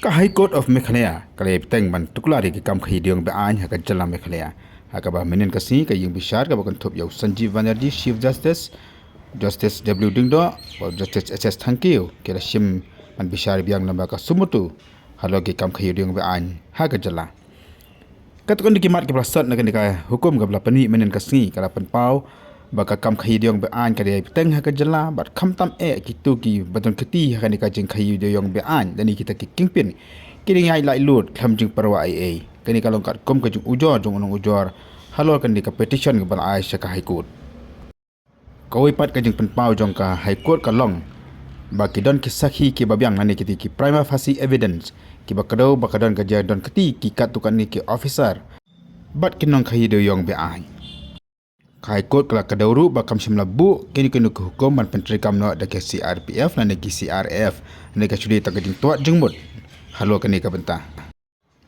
Ka High Court of Meghalaya kalay teng ban tukulari ki kam khai diong be an ha ka jala Meghalaya ha ka ba menen ka si ka yung bishar ka ba kan thop yaw Sanjeev Banerjee Chief Justice W Dingdo or Justice SS Thankeu ke la shim man bishar biang namba ka sumutu halo ki kam khai diong be an ha ka jala katukon ki mat ki prasat na ka hukum ka bla pani menen ka si ka la pan pau baka kam khai diong be an ka dei teng ha ka jala bat kham tam ki tu ki baton keti ha ni ka jing khai diong be an dani kita ki kingpin kini ngai lai lut kham jing parwa ai kini ka longkat kom ka jing ujor jong onong ujor halor kan di ka petition ka bal ai sha ka high court koi pat ka jing pen pau jong ka high court ka long baki don ki sakhi ki babyang nani kiti ki prima facie evidence ki bakado bakadon ka ja don keti ki kat tu kan ni ki officer bat kinong khai diong be an High Court kala kadawru bakam simla bu kini kenu ke hukum man penteri kamno da ke CRPF na ki CRF ne ka sudi tak jing tuat jengmut halo kani ka benta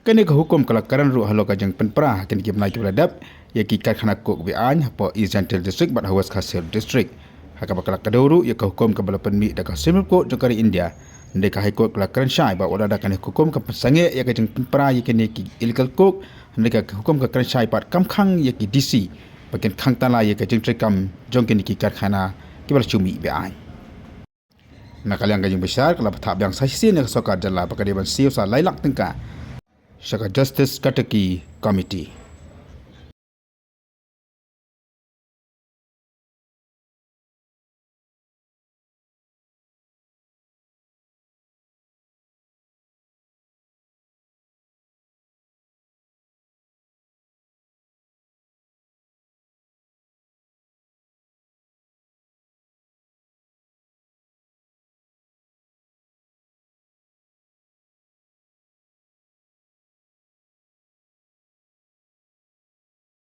kani ke hukum kala karan ru halo ka jeng penpra kini ki menai ki beladap ya ki kat khana kok bi an po East Central District bat Hawas Khasir District haka bakala kadawru ya ka hukum ka bala penmi da ka Supreme Court jengkari India ne ka High Court kala karan syai ba wala da kani hukum ka pesange ya ka jeng penpra ya kini ki illegal kok ne ka hukum ka karan syai pat kam khang ya ki DC bagian khang tala ye ka jing trekam jong kini ki karkhana ki bal chumi be ai nakaliang gajing besar kala pathap yang sahisi ne sokar jalla pakade ban siu sa lailak tengka saka justice kataki committee